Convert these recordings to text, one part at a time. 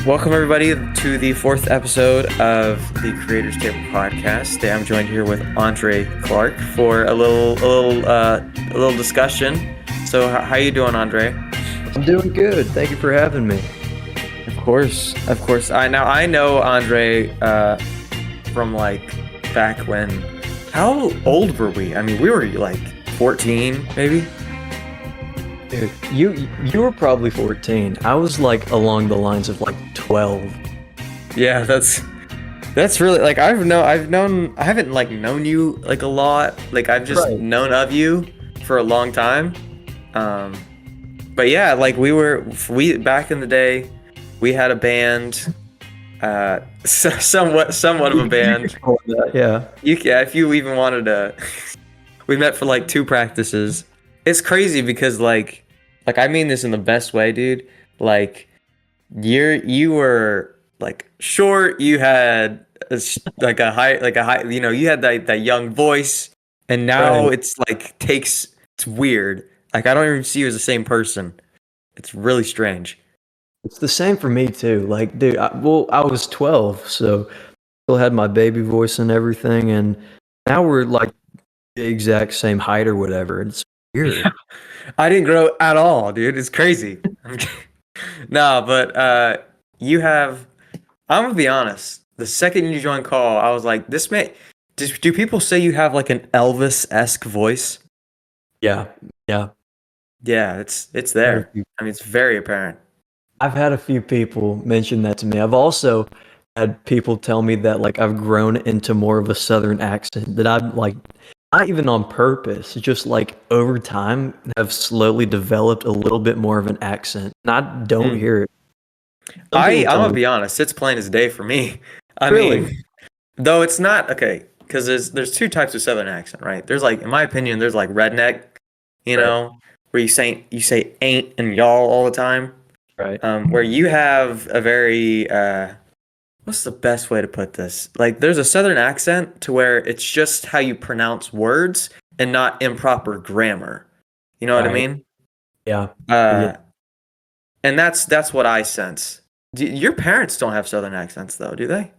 Welcome everybody to the fourth episode of the Creators Table podcast. Today I'm joined here with Andre Clark for a little discussion. So how you doing, Andre? I'm doing good. Thank you for having me. Of course. I know Andre from like back when. How old were we? I mean, we were like 14, maybe. Dude, you were probably 14. I was like along the lines of like 12. Yeah, that's really like I haven't like known you like a lot. Like I've just known of you for a long time. But yeah, like we back in the day, we had a band, somewhat of a band. Yeah. Yeah, if you even wanted to, we met for like 2 practices. It's crazy because like I mean this in the best way, dude. Like you were like short, you had like a high, you know, you had that young voice, and now it's like it's weird. Like I don't even see you as the same person. It's really strange. It's the same for me too. Like, dude, I was 12, so still had my baby voice and everything, and now we're like the exact same height or whatever. It's weird. I didn't grow at all, dude. It's crazy. No, but I'm gonna be honest. The second you joined call, I was like, this may. Do people say you have like an Elvis-esque voice? Yeah. Yeah, it's there. I mean, it's very apparent. I've had a few people mention that to me. I've also had people tell me that like I've grown into more of a Southern accent, that I've like not even on purpose, just like over time have slowly developed a little bit more of an accent. And I don't hear it. I'm gonna be honest, it's plain as day for me. I mean, though it's not okay, because there's 2 types of Southern accent, right? There's like, in my opinion, there's like redneck, you know, where you say ain't and y'all all the time. Right. Where you have a very what's the best way to put this? Like there's a Southern accent to where it's just how you pronounce words and not improper grammar. You know what I mean? Yeah. And that's what I sense. Your parents don't have Southern accents though, do they?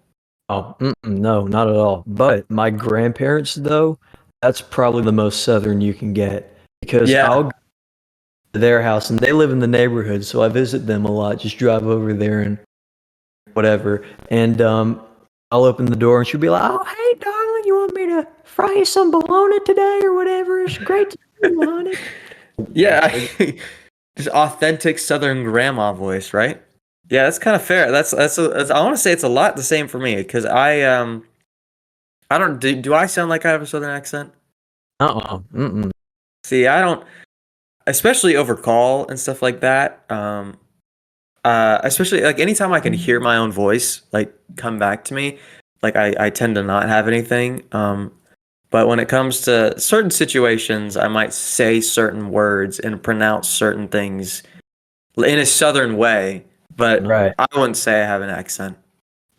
Oh, no, not at all. But my grandparents, though, that's probably the most Southern you can get, because I'll go to their house and they live in the neighborhood, so I visit them a lot. Just drive over there and whatever, and I'll open the door and she'll be like, "Oh, hey, darling, you want me to fry you some bologna today or whatever? It's great to see you, honey." Yeah, just authentic Southern grandma voice, right? Yeah, that's kind of fair. That's I want to say it's a lot the same for me, because I don't do I sound like I have a Southern accent? See, I don't, especially over call and stuff like that. Especially like anytime I can hear my own voice like come back to me, like I tend to not have anything. But when it comes to certain situations, I might say certain words and pronounce certain things in a Southern way, but I wouldn't say I have an accent.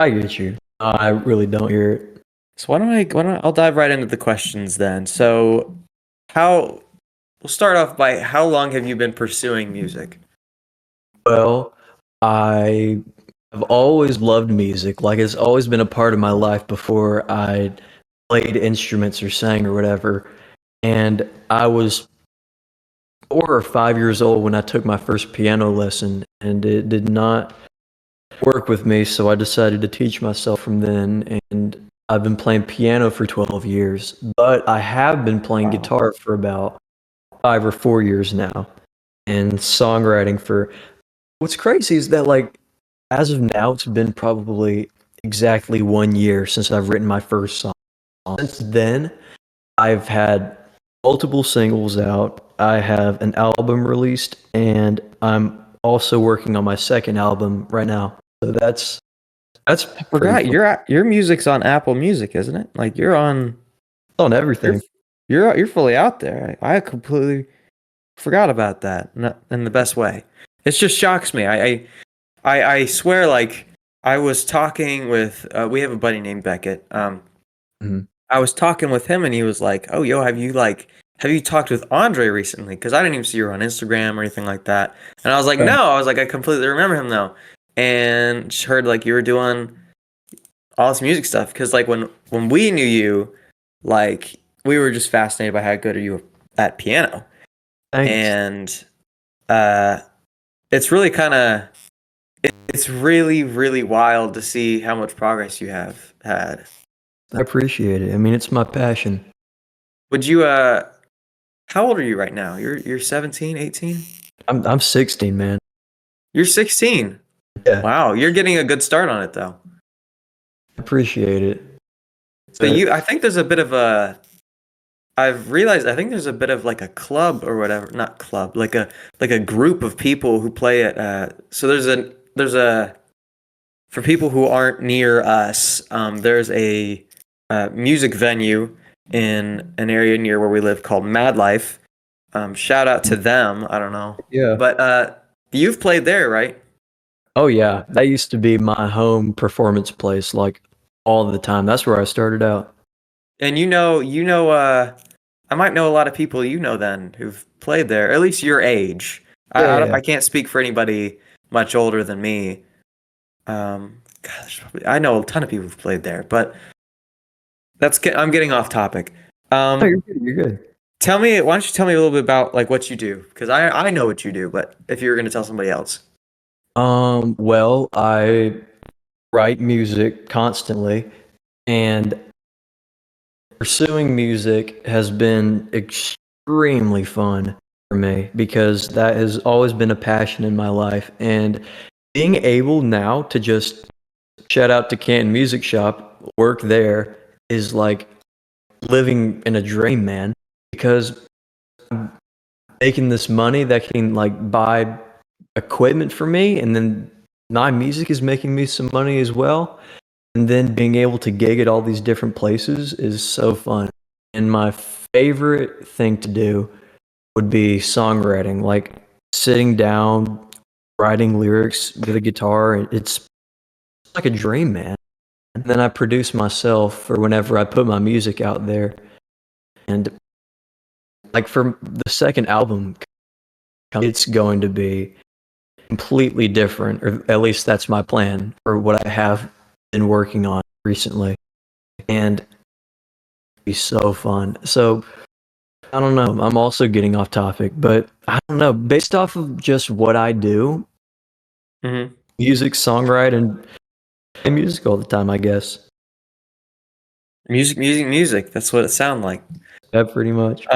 I get you. I really don't hear it. So I'll dive right into the questions then. So we'll start off by, how long have you been pursuing music? Well, I have always loved music. Like, it's always been a part of my life before I played instruments or sang or whatever. And I was 4 or 5 years old when I took my first piano lesson, and it did not work with me, so I decided to teach myself from then, and I've been playing piano for 12 years, but I have been playing guitar for about 5 or 4 years now, and songwriting for... What's crazy is that, like, as of now, it's been probably exactly 1 year since I've written my first song. Since then, I've had multiple singles out. I have an album released, and I'm also working on my second album right now. So that's I forgot your music's on Apple Music, isn't it? Like you're on everything. You're fully out there. I completely forgot about that in the best way. It just shocks me. I swear, like I was talking with we have a buddy named Beckett. I was talking with him and he was like, "Oh, yo, have you talked with Andre recently?" Because I didn't even see her on Instagram or anything like that. And I was like, "No." I was like, "I completely remember him though." and just heard like you were doing all this music stuff. Because like when we knew you, like we were just fascinated by how good you were at piano, Thanks. and uh, it's really kind of it's really wild to see how much progress you have had. I appreciate it. I mean, it's my passion. Would you how old are you right now? You're 17, 18? I'm 16, man. You're 16. Yeah, Wow, you're getting a good start on it though. I appreciate it. So But I think there's a bit of a I've realized I think there's a bit of like a club or whatever, not club, like a group of people who play at so there's a for people who aren't near us, there's a music venue in an area near where we live called Mad Life. Shout out to them. I don't know, yeah. but you've played there, right? Oh yeah, that used to be my home performance place, like all the time. That's where I started out. And I might know a lot of people you know then who've played there, at least your age. Yeah. I can't speak for anybody much older than me. I know a ton of people who've played there, but I'm getting off topic. Oh, Um, you're good. You're good. why don't you tell me a little bit about like what you do? Because I know what you do, but if you were going to tell somebody else. Well, I write music constantly, and pursuing music has been extremely fun for me because that has always been a passion in my life. And being able now to just shout out to Canton Music Shop, work there is like living in a dream, man. Because I'm making this money that can like buy equipment for me, and then my music is making me some money as well. And then being able to gig at all these different places is so fun. And my favorite thing to do would be songwriting, like sitting down, writing lyrics with a guitar. It's like a dream, man. And then I produce myself for whenever I put my music out there. And like for the second album, it's going to be completely different, or at least that's my plan for what I have been working on recently. And it'd be so fun. So I don't know. I'm also getting off topic, but I don't know. Based off of just what I do, Hmm. music, songwriting, and music all the time, I guess. Music. That's what it sounds like. Yeah, pretty much.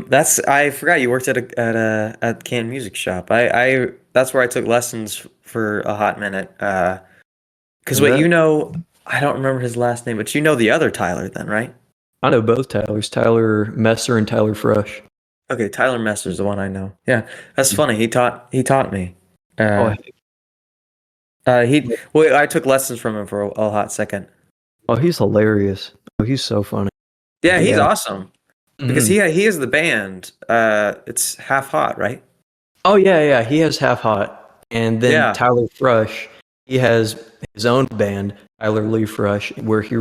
That's I forgot you worked at Canton Music Shop. I that's where I took lessons for a hot minute. Because And wait, that I don't remember his last name, but you know the other Tyler then, right? I know both Tylers, Tyler Messer and Tyler Fresh. Okay, Tyler Messer's the one I know. Yeah, that's funny. He taught me. Oh, Uh, well, I took lessons from him for a hot second. oh, he's hilarious. Oh, he's so funny. Yeah, But he's yeah. awesome because Mhm. he is the band. It's Half Hot, right? Oh yeah, yeah. He has Half Hot, and then Yeah. Tyler Fresh. He has his own band, Tyler Lee Fresh, where he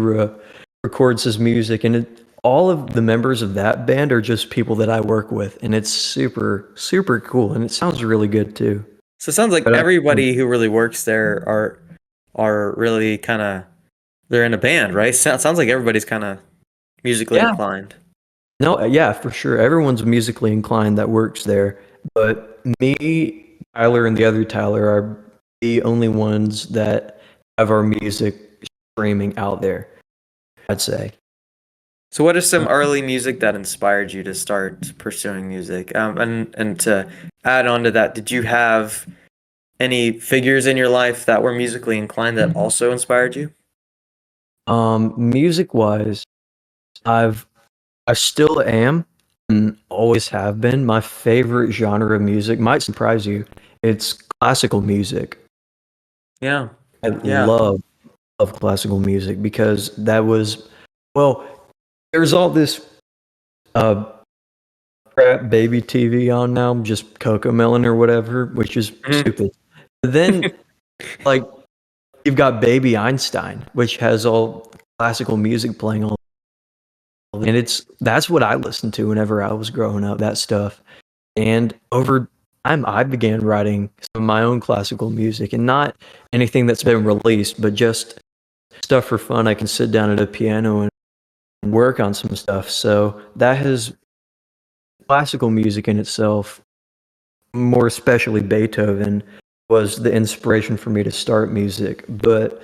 records his music, and all of the members of that band are just people that I work with, and it's super cool, and it sounds really good too. So it sounds like But everybody who really works there are really kind of they're in a band, right? Sounds like everybody's kind of musically yeah, inclined. no, yeah, for sure. Everyone's musically inclined that works there, but me, Tyler, and the other Tyler are the only ones that have our music streaming out there, I'd say. So what is some early music that inspired you to start pursuing music? And to add on to that, did you have any figures in your life that were musically inclined that also inspired you? Music wise, I've I still am and always have been. My favorite genre of music might surprise you. It's classical music. Yeah. I Yeah. love classical music because that was well, there's all this uh crap baby TV on now, just Coco Melon or whatever, which is Mhm. stupid. But then like you've got Baby Einstein, which has all classical music playing all and that's what I listened to whenever I was growing up, that stuff. And over time, I began writing some of my own classical music, and not anything that's been released, but just stuff for fun. I can sit down at a piano and work on some stuff. So that has classical music in itself, more especially Beethoven, was the inspiration for me to start music. But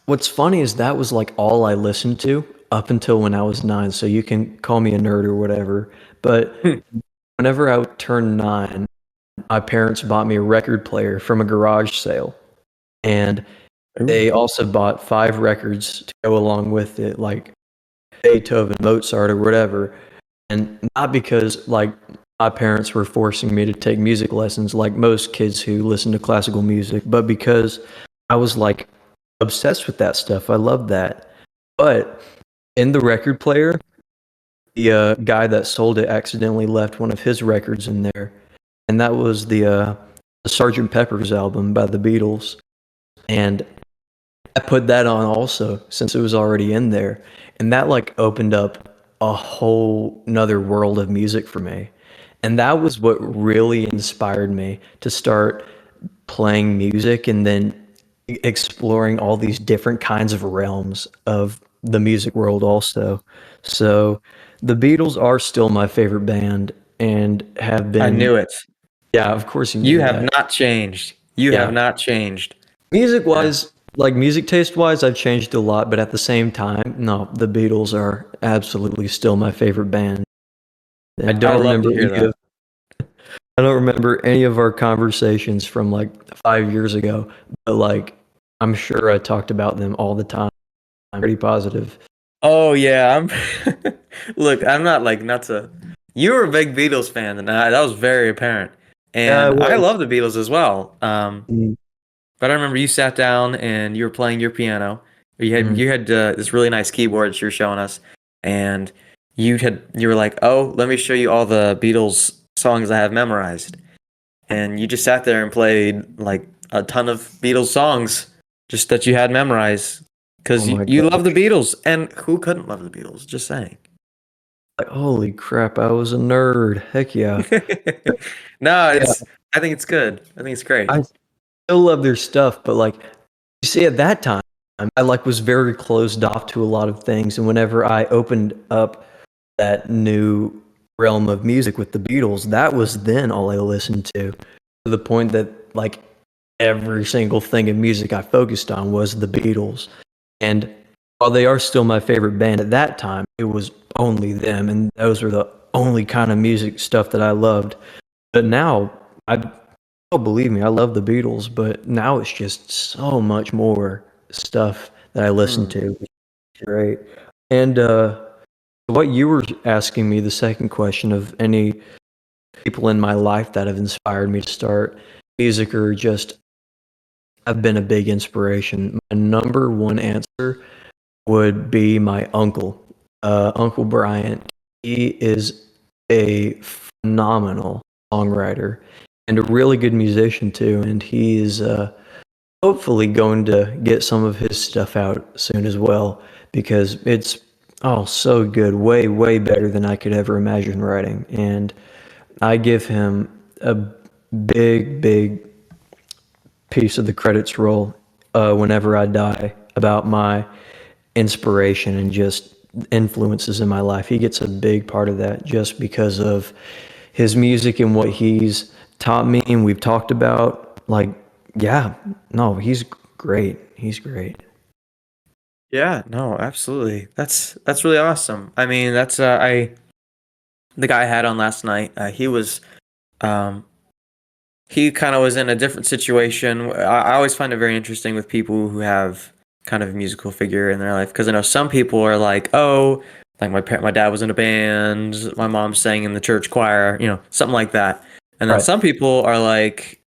what's funny is that was like all I listened to up until when I was 9. So you can call me a nerd or whatever. But Hmm. whenever I turned 9, my parents bought me a record player from a garage sale. And Ooh. they also bought 5 records to go along with it, like Beethoven, Mozart, or whatever. And not because like my parents were forcing me to take music lessons like most kids who listen to classical music, but because I was like obsessed with that stuff. I loved that. But in the record player, the guy that sold it accidentally left one of his records in there, and that was the Sgt. Pepper's album by the Beatles. And I put that on also since it was already in there, and that like opened up a whole another world of music for me. And that was what really inspired me to start playing music and then exploring all these different kinds of realms of the music world also. So the Beatles are still my favorite band and have I been. knew it. Yeah, of course you You knew have that. not changed. You have Yeah. not changed. Music Uh, wise, like music taste wise, I've changed a lot, but at the same time, no, the Beatles are absolutely still my favorite band. And I love to hear that. I don't remember any of our conversations from like 5 years ago, but like I'm sure I talked about them all the time. I'm pretty positive. Oh yeah, I'm. Look, I'm not like not to. You were a big Beatles fan, and that was very apparent. Yeah, I And I was. love the Beatles as well. Mm, But I remember you sat down and you were playing your piano. mm. You had this really nice keyboard that you were showing us, and you were like, "Oh, let me show you all the Beatles songs I have memorized." And you just sat there and played like a ton of Beatles songs just that you had memorized Oh because my you god! love the Beatles, and who couldn't love the Beatles? Just saying. Like, holy crap! I was a nerd. Heck yeah! No, Yeah, it's. I think it's good. I think it's great. I still love their stuff, but like you see, at that time, I like was very closed off to a lot of things, and whenever I opened up that new realm of music with the Beatles, that was then all I listened to the point that like every single thing in music I focused on was the Beatles. And while they are still my favorite band at that time, it was only them, and those were the only kind of music stuff that I loved. But now, I oh, believe me, I love the Beatles, but now it's just so much more stuff that I listen Hmm. to. It's great. And what you were asking me, the second question of any people in my life that have inspired me to start music or just have been a big inspiration. My number one answer would be my uncle, Uncle Bryant. He is a phenomenal songwriter and a really good musician too. And he is hopefully going to get some of his stuff out soon as well because it's so good, way way better than I could ever imagine writing. And I give him a big piece of the credits roll whenever I die about my inspiration and just influences in my life. He gets a big part of that just because of his music and what he's taught me and we've talked about. Like, yeah, no, he's great. He's great. Yeah, no, absolutely. That's really awesome. I mean, that's I the guy I had on last night. Um he kind of was in a different situation. I always find it very interesting with people who have kind of a musical figure in their life because I know some people are like, oh, like my dad was in a band, my mom sang in the church choir, something like that. And then Right. some people are like,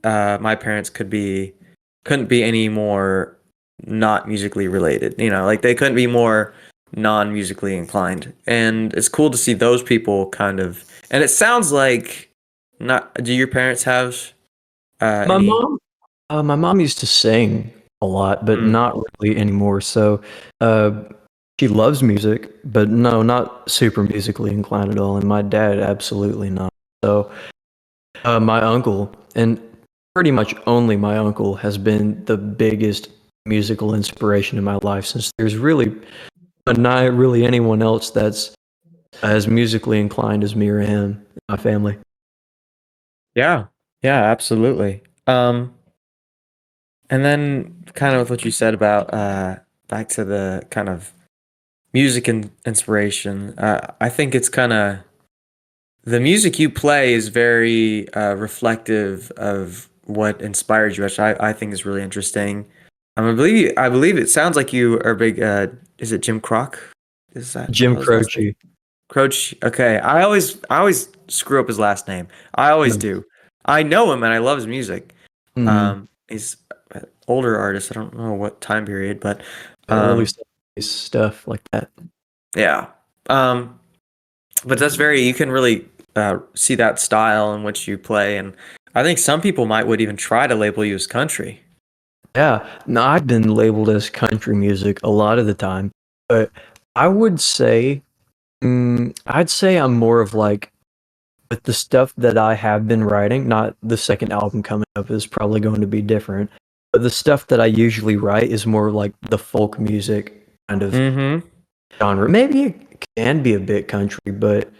my parents couldn't be any more not musically related. Like they couldn't be more non-musically inclined. And it's cool to see those people kind of. And it sounds like not. Do your parents have My any? mom, my mom used to sing a lot, but Mm, not really anymore. So, uh, she loves music, but no, not super musically inclined at all. And my dad, absolutely not. So, My uncle, and pretty much only my uncle, has been the biggest musical inspiration in my life since there's really not really anyone else that's as musically inclined as me or him in my family. Yeah. Yeah, absolutely. And then kind of with what you said about back to the kind of music and inspiration, I think it's kind of the music you play is very reflective of what inspired you, which I think is really interesting. I believe it sounds like you are a big. Is it Jim Croc? Is that Jim spell his last name? Croce. Croce. Okay, I always screw up his last name. I always No. do. I know him and I love his music. Mm, He's an older artist. I don't know what time period, but early um, 70s stuff like that. yeah. Um, but that's very you can really see that style in which you play, and I think some people might would even try to label you as country. Yeah, no, I've been labeled as country music a lot of the time, but I would say, I'd say I'm more of like with the stuff that I have been writing. Not the second album coming up is probably going to be different, but the stuff that I usually write is more like the folk music kind of Mm-hmm. genre. Maybe it can be a bit country, but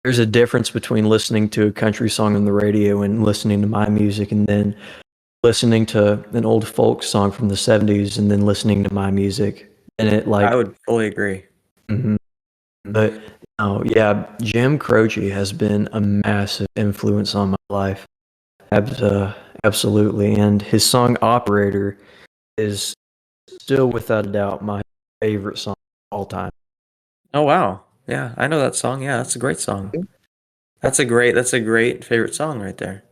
there's a difference between listening to a country song on the radio and listening to my music, and then listening to an old folk song from the 70s and then listening to my music. And it I like, would fully agree. mhm. But oh yeah, Jim Croce has been a massive influence on my life. Absolutely. And his song Operator is still without a doubt my favorite song of all time. Oh wow, yeah, I know that song. Yeah, that's a great song. That's a great favorite song right there.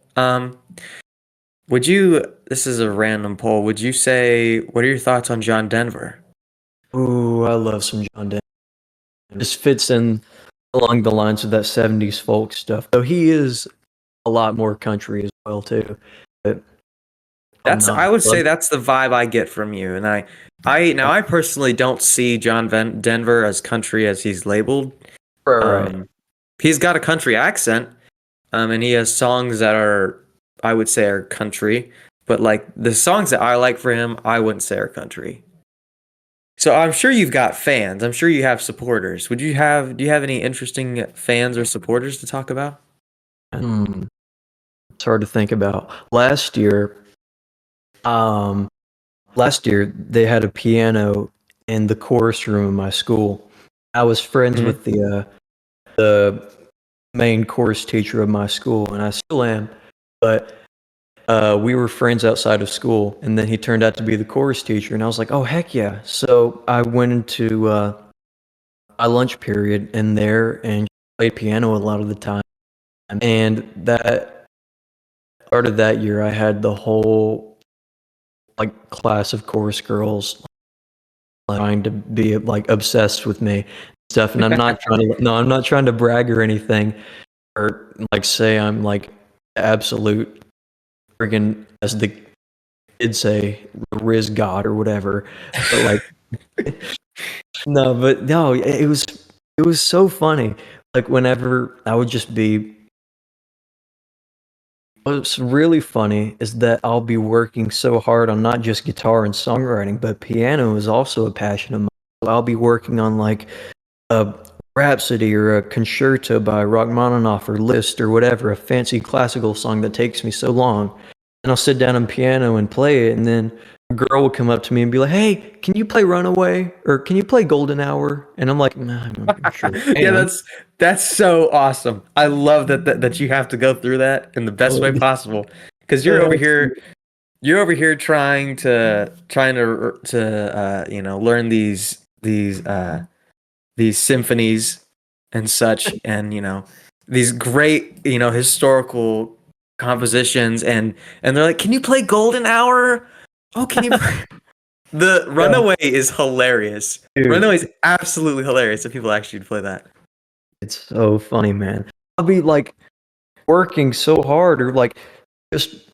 Would you? This is a random poll. Would you say what are your thoughts on John Denver? Ooh, I love some John Denver. Just fits in along the lines of that 70s folk stuff. Though he is a lot more country as well too. But I'm That's not. I would say Love, that's the vibe I get from you, and I personally don't see Denver as country as he's labeled. right. Um, he's got a country accent, and he has songs that are I would say are country, but like the songs that I like for him, I wouldn't say are country. So I'm sure you've got fans. I'm sure you have supporters. Do you have any interesting fans or supporters to talk about? Hmm. It's hard to think about. Um, last year they had a piano in the chorus room of my school. I was friends Hmm. with the main chorus teacher of my school, and I still am. But we were friends outside of school, and then he turned out to be the chorus teacher, and I was like, "Oh heck yeah!" So I went into my lunch period in there and played piano a lot of the time. And that part of that year, I had the whole like class of chorus girls like, trying to be like obsessed with me and stuff. And I'm not trying to brag or anything or like say I'm like absolute friggin' as the kids say, Riz God or whatever. But like, no, it was so funny. Like whenever I would just be what's really funny is that I'll be working so hard on not just guitar and songwriting, but piano is also a passion of mine. So I'll be working on like a Rhapsody or a concerto by Rachmaninoff or Liszt or whatever, a fancy classical song that takes me so long. And I'll sit down on piano and play it, and then a girl will come up to me and be like, "Hey, can you play Runaway or can you play Golden Hour?" And I'm like, "Nah, I'm sure I Yeah, can." that's so awesome. I love that you have to go through that in the best Oh, way possible because absolutely. you're over here trying to learn these symphonies and such and these great historical compositions and they're like, "Can you play Golden Hour? Oh, can you play?" The Yeah, Runaway is hilarious. Runaway dude, is absolutely hilarious if people actually play that. it's so funny, man. I'll be like working so hard or like just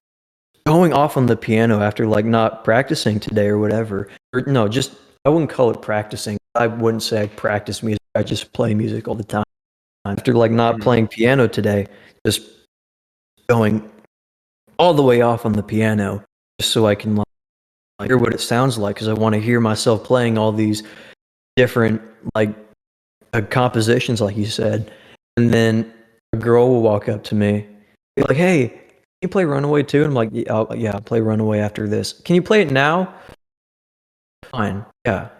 going off on the piano after like not practicing today or whatever. Or no, just I wouldn't call it practicing. I wouldn't say I practice music. I just play music all the time. After like not Mhm. playing piano today, just going all the way off on the piano just so I can like hear what it sounds like because I want to hear myself playing all these different like compositions, like you said. And then a girl will walk up to me, be like, "Hey, can you play Runaway too?" And I'm like, "Yeah, I'll play Runaway after this. Can you play it now?" Fine, yeah, I'll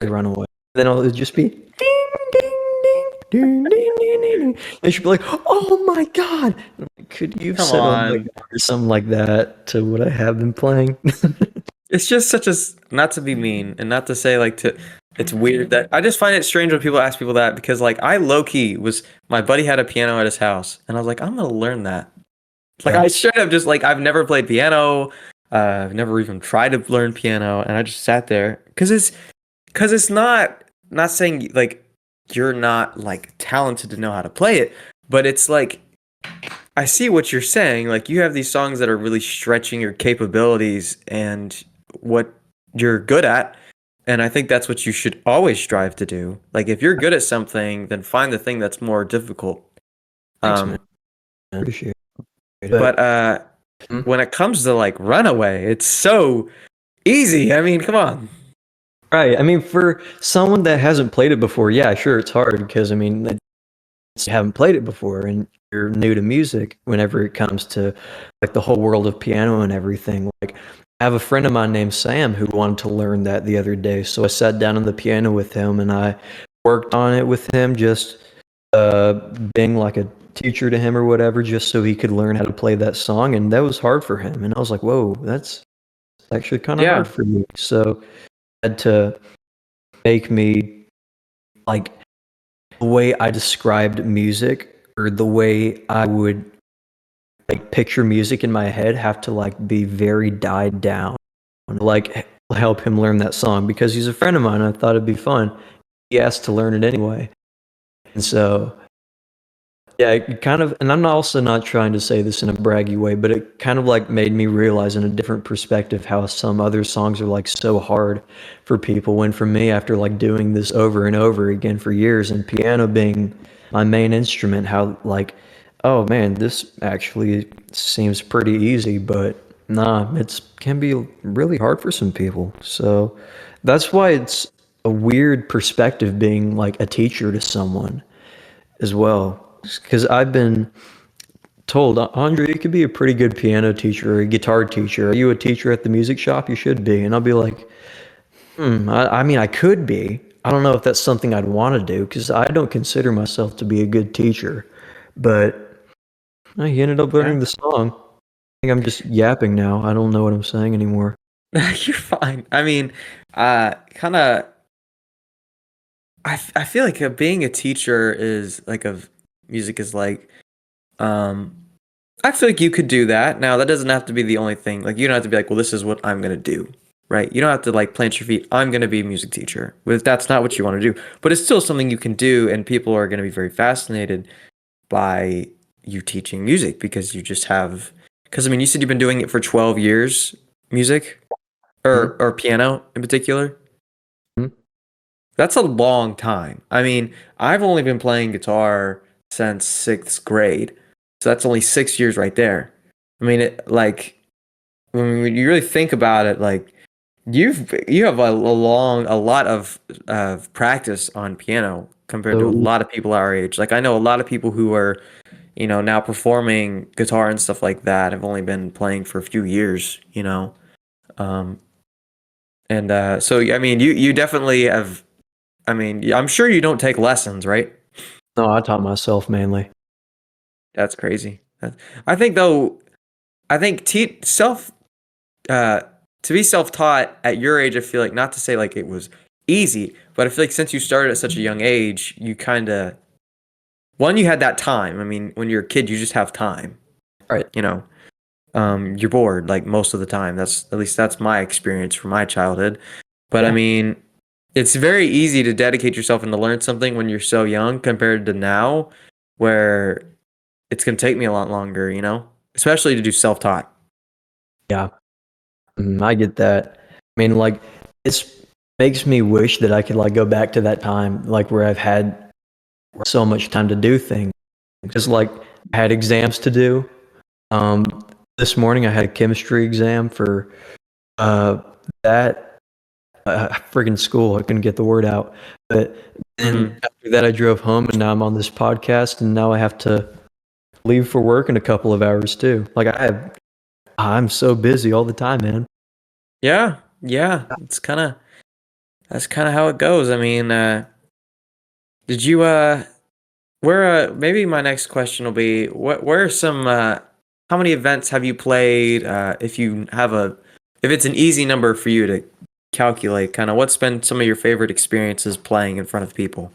play Runaway. Then I'll just be ding, ding, ding, ding, ding, ding, ding. And she'll be like, "Oh my god!" I'm like, could you have Come said "oh my on. god" or something like that to what I have been playing? It's just such a not to be mean and not to say like to it's weird that I just find it strange when people ask people that because like I low key was my buddy had a piano at his house and I was like I'm gonna learn that. Like Yeah, I straight up just like I've never played piano, I've never even tried to learn piano and I just sat there because it's not saying like you're not like talented to know how to play it, but it's like I see what you're saying. Like you have these songs that are really stretching your capabilities and what you're good at. And I think that's what you should always strive to do. Like if you're good at something, then find the thing that's more difficult. thanks, man. Um, I appreciate it. but Hmm? when it comes to like Runaway, it's so easy. I mean, come on. Right. I mean, for someone that hasn't played it before, yeah, sure, it's hard because I mean, you haven't played it before and you're new to music whenever it comes to like the whole world of piano and everything. Like, I have a friend of mine named Sam who wanted to learn that the other day. So I sat down on the piano with him and I worked on it with him, just uh, being like a teacher to him or whatever, just so he could learn how to play that song. And that was hard for him. And I was like, whoa, that's actually kind of hard Yeah. for me. So I had to make me like the way I described music or the way I would like picture music in my head have to like be very died down. Like help him learn that song because he's a friend of mine. I thought it'd be fun. He asked to learn it anyway. And so yeah, it kind of, and I'm also not trying to say this in a braggy way, but it kind of like made me realize in a different perspective how some other songs are like so hard for people. When for me, after like doing this over and over again for years and piano being my main instrument, how like, oh man, this actually seems pretty easy, but nah, it's can be really hard for some people. So that's why it's a weird perspective being like a teacher to someone as well. Because I've been told, Andre, you could be a pretty good piano teacher or a guitar teacher. Are you a teacher at the music shop? You should be. And I'll be like, I mean, I could be. I don't know if that's something I'd want to do because I don't consider myself to be a good teacher. But he ended up Yeah. learning the song. I think I'm just yapping now. I don't know what I'm saying anymore. You're fine. I mean, kind of I feel like being a teacher is like of music is like um I feel like you could do that. Now that doesn't have to be the only thing. Like you don't have to be like, well, this is what I'm gonna do, right? You don't have to like plant your feet. I'm gonna be a music teacher. But if that's not what you want to do, but it's still something you can do, and people are gonna be very fascinated by you teaching music because you just have. Because I mean, you said you've been doing it for 12 years, music Mhm. or piano in particular. Mhm. That's a long time. I mean, I've only been playing guitar since sixth grade, so that's only 6 years right there. I mean, it like when you really think about it, like you have a lot of practice on piano compared to a So, lot of people our age. Like I know a lot of people who are now performing guitar and stuff like that have only been playing for a few years. Um, and so I mean, you definitely have. I mean, I'm sure you don't take lessons, right? no, I taught myself mainly. That's crazy. I think though, I think uh, to be self-taught at your age, I feel like not to say like it was easy, but I feel like since you started at such a young age, you kind of you had that time. I mean, when you're a kid, you just have time. Right. You know, you're bored like most of the time. That's at least that's my experience from my childhood. But I Yeah. mean, it's very easy to dedicate yourself and to learn something when you're so young compared to now, where it's gonna take me a lot longer. Especially to do self-taught. Yeah. I get that. I mean, like, it's makes me wish that I could like go back to that time, like where I've had so much time to do things. Because like I had exams to do, Um, this morning I had a chemistry exam for uh, that friggin' school. I couldn't get the word out. But then Hmm. after that, I drove home, and now I'm on this podcast, and now I have to leave for work in a couple of hours too. I'm so busy all the time, man. Yeah, yeah. That's kind of how it goes. I mean, did you where maybe my next question will be where are some how many events have you played? If you have a if it's an easy number for you to calculate, kind of what's been some of your favorite experiences playing in front of people?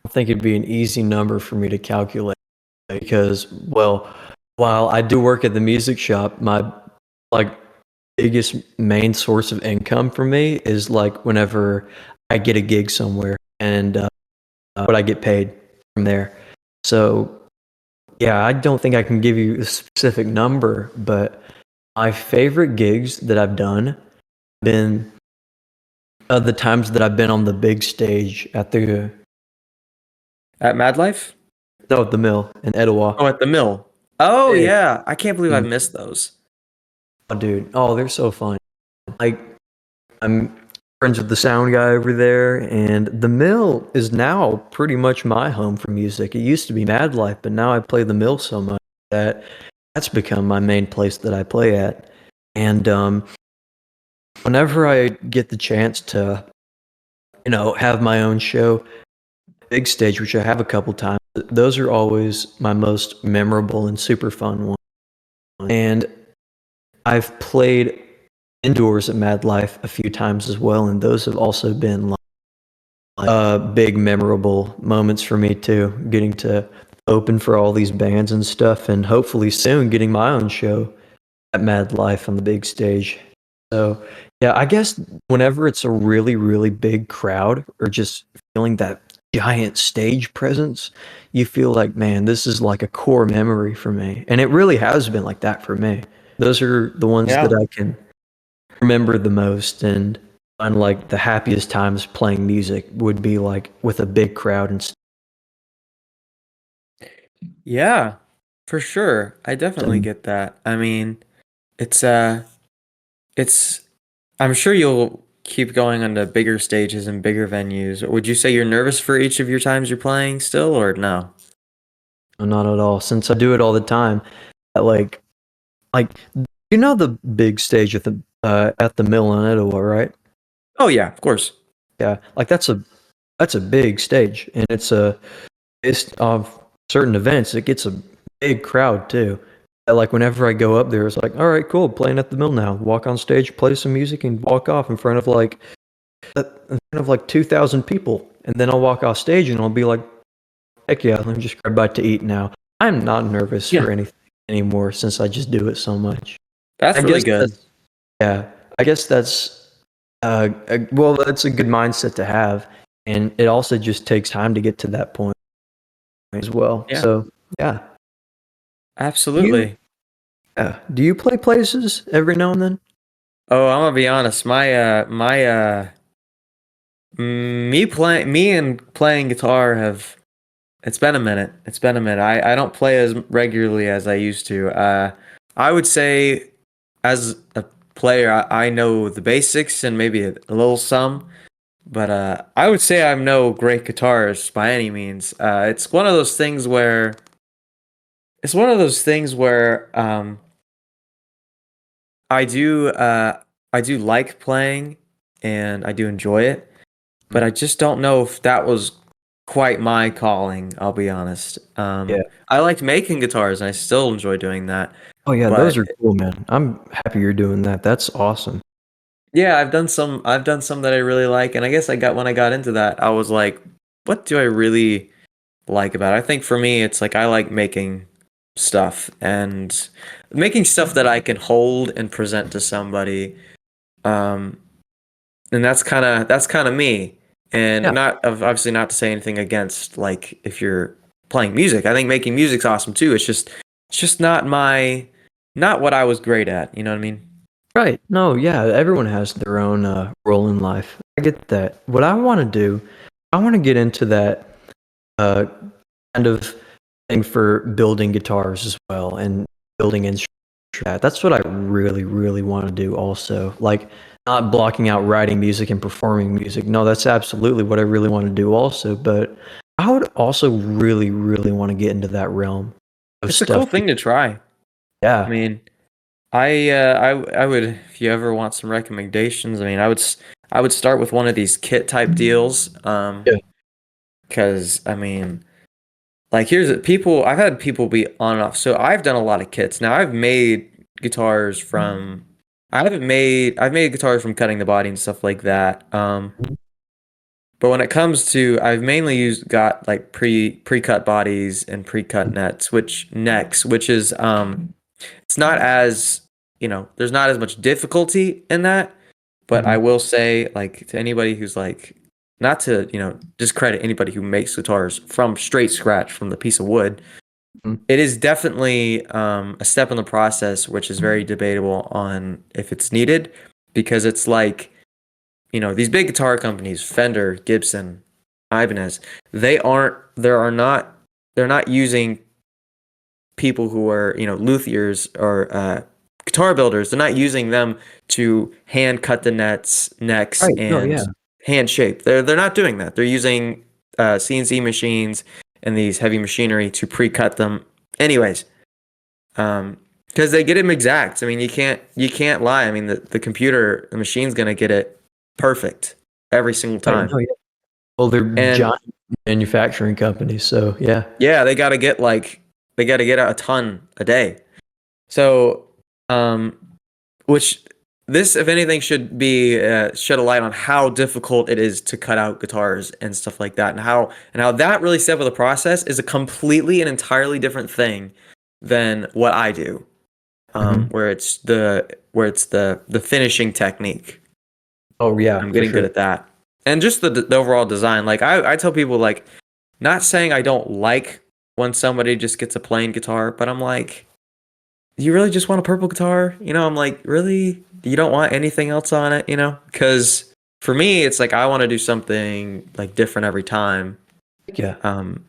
I think it'd be an easy number for me to calculate because, well, while I do work at the music shop, my like biggest main source of income for me is like whenever I get a gig somewhere and what I get paid from there. So yeah, I don't think I can give you a specific number, but my favorite gigs that I've done have been the times that I've been on the big stage at the At Mad Life? no, the Mill in Etowah. Oh, at the mill. Oh Yeah, yeah, I can't believe I've yeah. missed those. Oh, dude. Oh, they're so fun. Like I'm friends with the sound guy over there, and the Mill is now pretty much my home for music. It used to be Mad Life, but now I play the Mill so much that that's become my main place that I play at. And whenever I get the chance to, have my own show, big stage, which I have a couple times, those are always my most memorable and super fun ones. And I've played indoors at Mad Life a few times as well, and those have also been big memorable moments for me too. Getting to open for all these bands and stuff, and hopefully soon getting my own show at Mad Life on the big stage. So yeah, I guess whenever it's a really really big crowd or just feeling that giant stage presence, you feel like, man, this is like a core memory for me, and it really has been like that for me. Those are the ones that Yeah. I can remember the most, and find like the happiest times playing music would be like with a big crowd and Yeah, for sure. I definitely stuff. get that. I mean, it's it's I'm sure you'll keep going on to bigger stages and bigger venues. Would you say you're nervous for each of your times you're playing still or no? Not at all, since I do it all the time. I like the big stage at the Mill in Etowah, right? Oh yeah, of course. Yeah, like that's a big stage, and it's of certain events. It gets a big crowd too. Like whenever I go up there, it's like, all right, cool, playing at the Mill now. Walk on stage, play some music, and walk off in front of like 2,000 people, and then I'll walk off stage and I'll be like, heck yeah, let me just grab a bite to eat now. I'm not nervous Yeah. for anything anymore since I just do it so much. I That's really guess good. that's yeah. I guess well, that's a good mindset to have, and it also just takes time to get to that point as well. Yeah, So yeah, you absolutely. do you play places every now and then? Oh, I'm gonna be honest. Me and playing guitar have it's been a minute. It's been a minute. I don't play as regularly as I used to. I would say as a player, I know the basics and maybe a little some, but I would say I'm no great guitarist by any means. It's one of those things where I do I do like playing and I do enjoy it, but I just don't know if that was quite my calling, I'll be honest. Yeah. I liked making guitars and I still enjoy doing that. Oh yeah, those But are cool, man. I'm happy you're doing that. That's awesome. yeah, I've done some that I really like, and I guess I got when I got into that, I was like, what do I really like about it? I think for me it's like I like making stuff and making stuff that I can hold and present to somebody. Um and that's kind of me. And Yeah. not obviously not to say anything against like if you're playing music. I think making music's awesome too. It's just not what I was great at. You know what I mean? Right. No, yeah, everyone has their own role in life. I get that. What I want to do, I want to get into that uh, kind of thing for building guitars as well. And building instruments. That's what I really, really want to do also. Like, not blocking out writing music and performing music. No, that's absolutely what I really want to do also. But I would also really, really want to get into that realm of It's a cool stuff. thing to try. I Yeah. mean, I would, if you ever want some recommendations, I mean, I would start with one of these kit type deals. Yeah. Because I mean, like people I've had people be on and off. So I've done a lot of kits. Now I've made guitars from I've made guitars from cutting the body and stuff like that. But when it comes to I've mainly got like pre-cut bodies and pre-cut necks, which is it's not as, there's not as much difficulty in that, but I Mhm. will say, like, to anybody who's like, not to, discredit anybody who makes guitars from straight scratch from the piece of wood, Mhm. it is definitely a step in the process, which is very debatable on if it's needed, because it's like, these big guitar companies, Fender, Gibson, Ibanez, they're not using people who are, luthiers or guitar builders. They're not using them to hand cut the necks, Right. No, and yeah. hand shape. They're not doing that. They're using CNC machines and these heavy machinery to pre-cut them. Anyways, because they get them exact. I mean, you can't lie. I mean, the machine's gonna get it perfect every single Right. time. No, yeah. Well, they're And giant manufacturing companies, so yeah. yeah, they got to get out a ton a day. So, um, which this, if anything, should be shed a light on how difficult it is to cut out guitars and stuff like that, and how that really step of the process is a completely and entirely different thing than what I do, Mhm. where it's the finishing technique. Oh, yeah, I'm for getting good sure. at that, and just the overall design. Like I tell people, like, not saying I don't like when somebody just gets a plain guitar, but I'm like, you really just want a purple guitar? I'm like, really? You don't want anything else on it? Because for me, it's like I want to do something like different every time. Yeah. Um,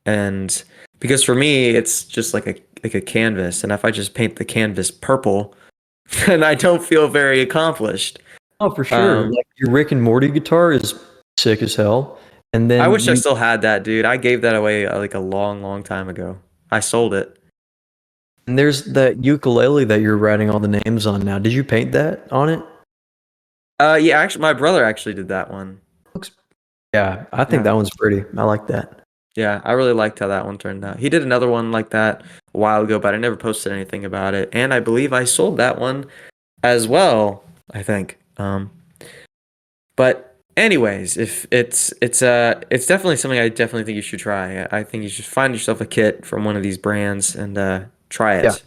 and because for me, it's just like a canvas, and if I just paint the canvas purple, then I don't feel very accomplished. Oh, for sure. Um, Like, your Rick and Morty guitar is sick as hell, and I then wish I you still had that, dude. I gave that away like a long, long time ago. I sold it. and there's that ukulele that you're writing all the names on now. Did you paint that on it? Yeah, actually, my brother actually did that one. Looks Yeah, I think Yeah. that one's pretty. I like that. Yeah, I really liked how that one turned out. He did another one like that a while ago, but I never posted anything about it. And I believe I sold that one as well, I think. But anyways, if it's definitely something I definitely think you should try. I think you should find yourself a kit from one of these brands and try Yeah. it.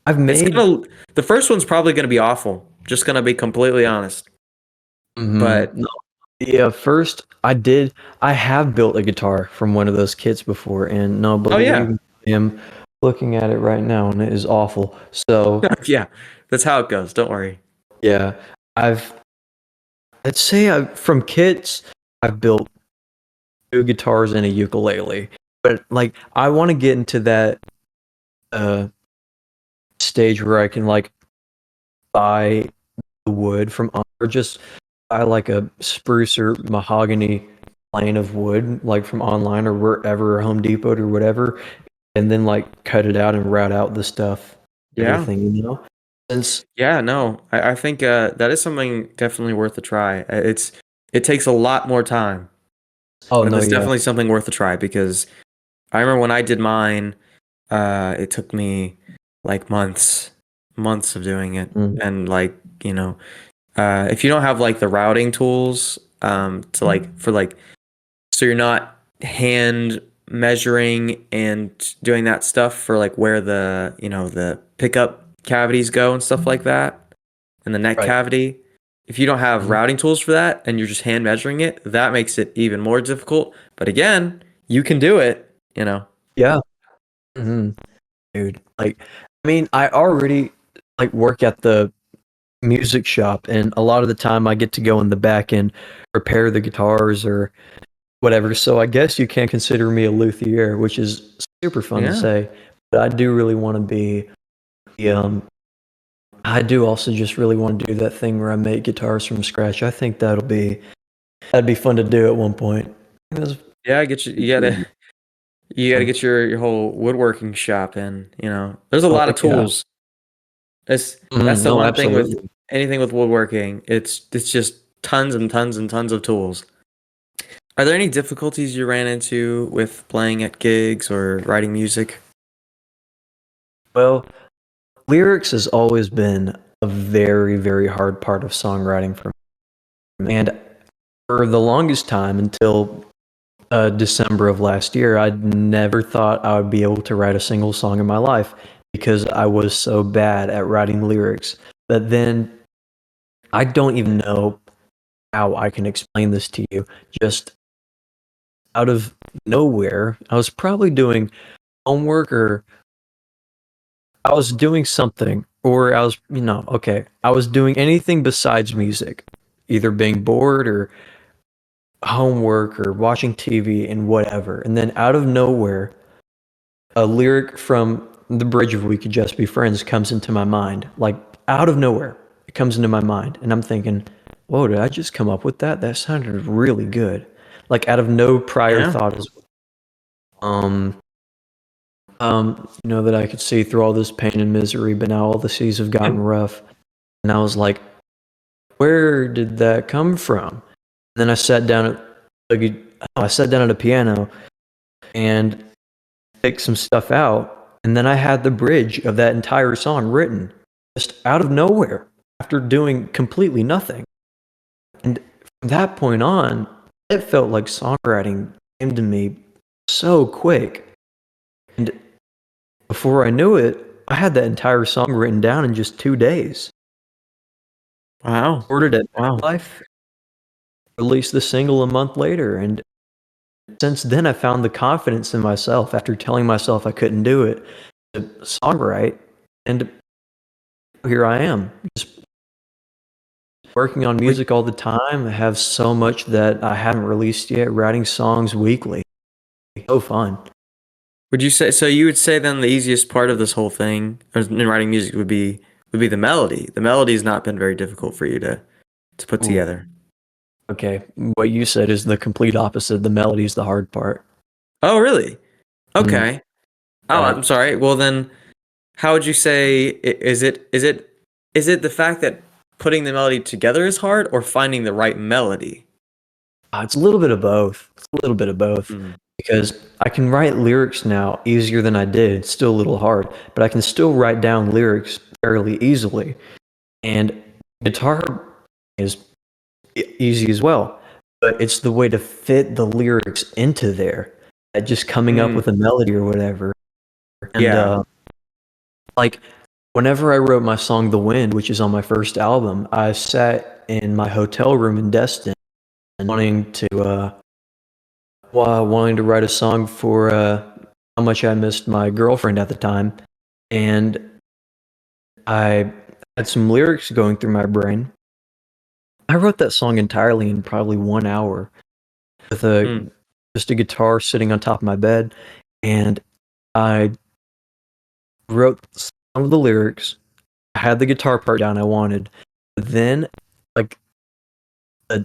I've It's made gonna the first one's probably gonna be awful. Just gonna be completely honest. But No, yeah, first I have built a guitar from one of those kits before, and no, oh yeah. believe me, I am looking at it right now and it is awful. So, Yeah, that's how it goes. Don't worry. yeah, I've let's say from kits, I've built two guitars and a ukulele. But like I want to get into that uh stage where I can like buy the wood from or just buy like a spruce or mahogany plane of wood like from online or wherever, Home Depot or whatever, and then like cut it out and route out the stuff, Yeah. everything. Since Yeah, no, I think that is something definitely worth a try. It takes a lot more time, oh but no, it's yeah. definitely something worth a try because I remember when I did mine, it took me like months of doing it, Mm. and like, if you don't have like the routing tools, to like for like, so you're not hand measuring and doing that stuff for like where the pickup cavities go and stuff like that, and the neck Right. cavity. If you don't have Mhm. routing tools for that and you're just hand measuring it, that makes it even more difficult. But again, you can do it. Yeah. hmm Dude, like I mean, I already like work at the music shop, and a lot of the time I get to go in the back and repair the guitars or whatever. So I guess you can consider me a luthier, which is super fun to Yeah. say. but I do really want to be um I do also just really want to do that thing where I make guitars from scratch. I think that'd be fun to do at one point. That's- Yeah, I get you. You gotta get your whole woodworking shop in. You know, there's a Oh lot of heck yeah. tools. That's the No, one thing with absolutely. anything with woodworking. It's just tons and tons and tons of tools. Are there any difficulties you ran into with playing at gigs or writing music? Well, lyrics has always been a very, very hard part of songwriting for me. And for the longest time, until December of last year, I'd never thought I would be able to write a single song in my life because I was so bad at writing lyrics. But then I don't even know how I can explain this to you. Just out of nowhere, I was probably doing homework or I was doing something, or I was, okay, I was doing anything besides music, either being bored or homework or watching TV and whatever. And then out of nowhere, a lyric from the bridge of We Could Just Be Friends comes into my mind. Like out of nowhere, it comes into my mind. And I'm thinking, whoa, did I just come up with that? That sounded really good. Like out of no prior Yeah. thought as um that I could see through all this pain and misery, but now all the seas have gotten rough. And I was like, where did that come from? And then I sat down at a piano and picked some stuff out, and then I had the bridge of that entire song written just out of nowhere after doing completely nothing. And from that point on, it felt like songwriting came to me so quick. And before I knew it, I had that entire song written down in just 2 days. Wow. Recorded at Wow. Life, released the single a month later, and since then I found the confidence in myself after telling myself I couldn't do it to songwrite, and here I am, just working on Would music all the time. I have so much that I haven't released yet, writing songs weekly. So fun. would you say so? You would say then the easiest part of this whole thing in writing music would be the melody. The melody has not been very difficult for you to put Ooh, together. okay. What you said is the complete opposite. The melody's the hard part. Oh, really? Mm, Okay. Oh, right. I'm sorry. Well, then, how would you say is it the fact that putting the melody together is hard, or finding the right melody? It's a little bit of both. It's a little bit of both. Mm. Because I can write lyrics now easier than I did. It's still a little hard, but I can still write down lyrics fairly easily. And guitar is easy as well, but it's the way to fit the lyrics into there, just coming up Mm. with a melody or whatever. And Yeah. like whenever I wrote my song "The Wind," which is on my first album, I sat in my hotel room in Destin, wanting to wanting to write a song for how much I missed my girlfriend at the time, and I had some lyrics going through my brain. I wrote that song entirely in probably 1 hour with Mm. just a guitar sitting on top of my bed, and I wrote some of the lyrics. I had the guitar part down I wanted, but then like a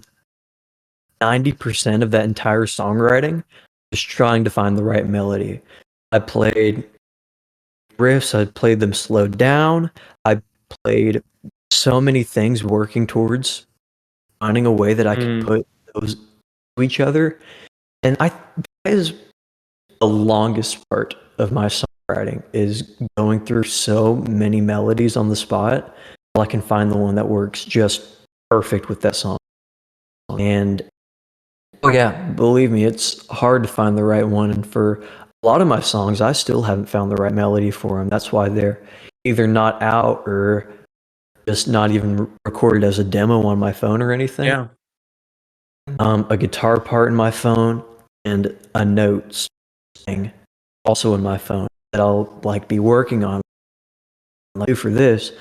90% of that entire songwriting was trying to find the right melody. I played riffs, I played them slowed down. I played so many things working towards finding a way that I could Mm. put those to each other. And that is the longest part of my songwriting is going through so many melodies on the spot until I can find the one that works just perfect with that song. And oh yeah, believe me, it's hard to find the right one. And for a lot of my songs, I still haven't found the right melody for them. That's why they're either not out or just not even recorded as a demo on my phone or anything. Yeah. A guitar part in my phone and a note thing also in my phone that I'll like be working on like for this.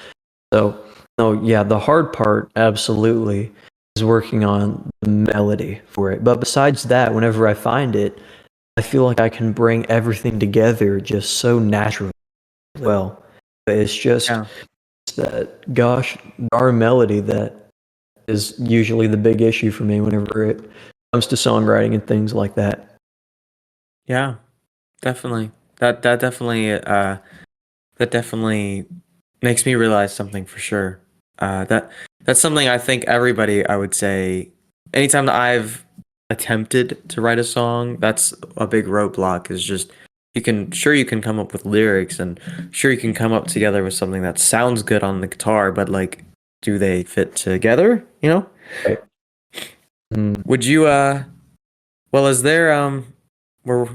So, no, yeah, the hard part absolutely is working on the melody for it. But besides that, whenever I find it, I feel like I can bring everything together just so naturally. well. But it's just Yeah. that gosh darn melody that is usually the big issue for me whenever it comes to songwriting and things like that. Yeah, definitely. That definitely that definitely makes me realize something for sure. That's something I think everybody, I would say, anytime that I've attempted to write a song, that's a big roadblock. Is just you can come up with lyrics and sure you can come up together with something that sounds good on the guitar, but like, do they fit together? You know? Right. Mm, Would you well, is there we're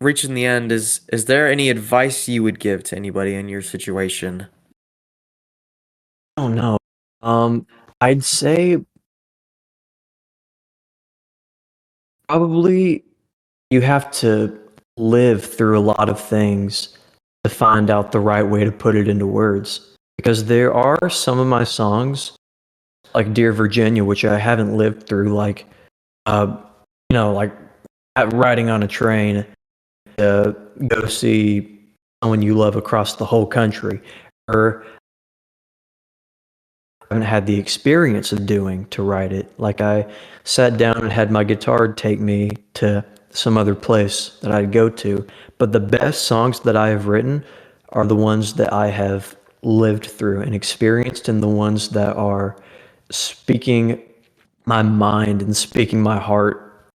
reaching the end. Is there any advice you would give to anybody in your situation? I don't know. Um, I'd say probably you have to live through a lot of things to find out the right way to put it into words. Because there are some of my songs, like Dear Virginia, which I haven't lived through, like, uh, like riding on a train to go see someone you love across the whole country, or haven't had the experience of doing to write it. Like I sat down and had my guitar take me to some other place that I'd go to. But the best songs that I have written are the ones that I have lived through and experienced, and the ones that are speaking my mind and speaking my heart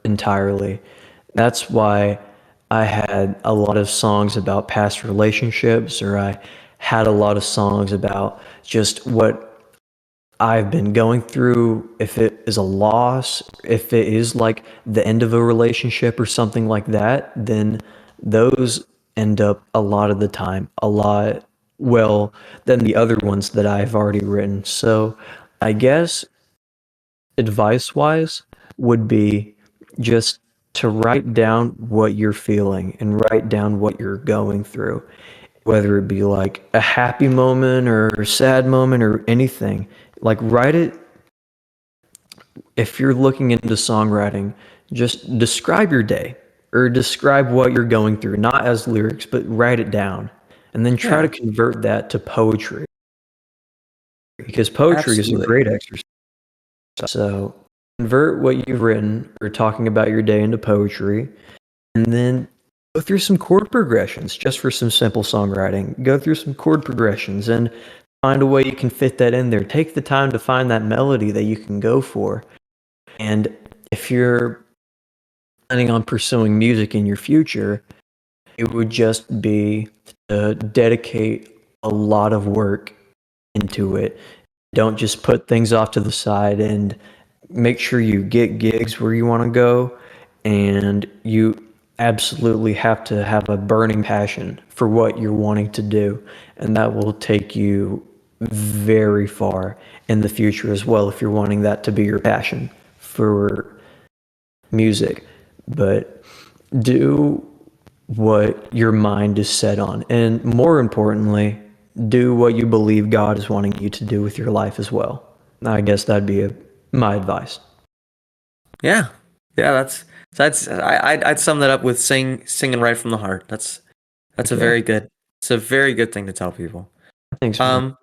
entirely. That's why I had a lot of songs about past relationships, or I had a lot of songs about just what I've been going through, if it is a loss, if it is like the end of a relationship or something like that, then those end up a lot of the time a lot well than the other ones that I've already written. So I guess advice wise would be just to write down what you're feeling and write down what you're going through, whether it be like a happy moment or a sad moment or anything. Like, write it. If you're looking into songwriting, just describe your day or describe what you're going through, not as lyrics, but write it down. And then try to Yeah, convert that to poetry, because poetry is a absolutely. great exercise. So convert what you've written or talking about your day into poetry, and then go through some chord progressions just for some simple songwriting. Go through some chord progressions and find a way you can fit that in there. Take the time to find that melody that you can go for. And if you're planning on pursuing music in your future, it would just be to dedicate a lot of work into it. Don't just put things off to the side, and make sure you get gigs where you want to go, and you absolutely have to have a burning passion for what you're wanting to do, and that will take you very far in the future as well if you're wanting that to be your passion for music. But do what your mind is set on, and more importantly, do what you believe God is wanting you to do with your life as well. I guess that'd be my advice. Yeah, yeah. I'd sum that up with singing right from the heart. That's a Yeah, very good. It's a very good thing to tell people. thanks, man. Um,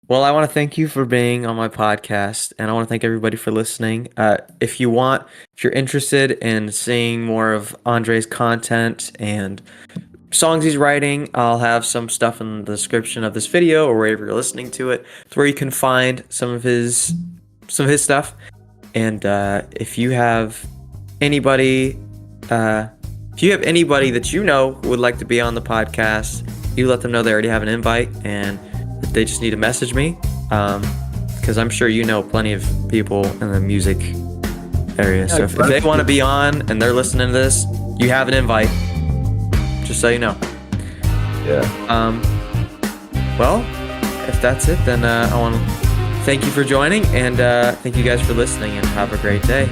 well, I want to thank you for being on my podcast, and I want to thank everybody for listening. If you're interested in seeing more of Andre's content and songs he's writing, I'll have some stuff in the description of this video or wherever you're listening to it. It's where you can find some of his stuff. And if you have anybody, uh, if you have anybody that you know who would like to be on the podcast, you let them know they already have an invite and that they just need to message me. Because I'm sure you know plenty of people in the music area. So if they want to be on and they're listening to this, you have an invite. Just so you know. Yeah. Well, if that's it, then I want to thank you for joining, and thank you guys for listening, and have a great day.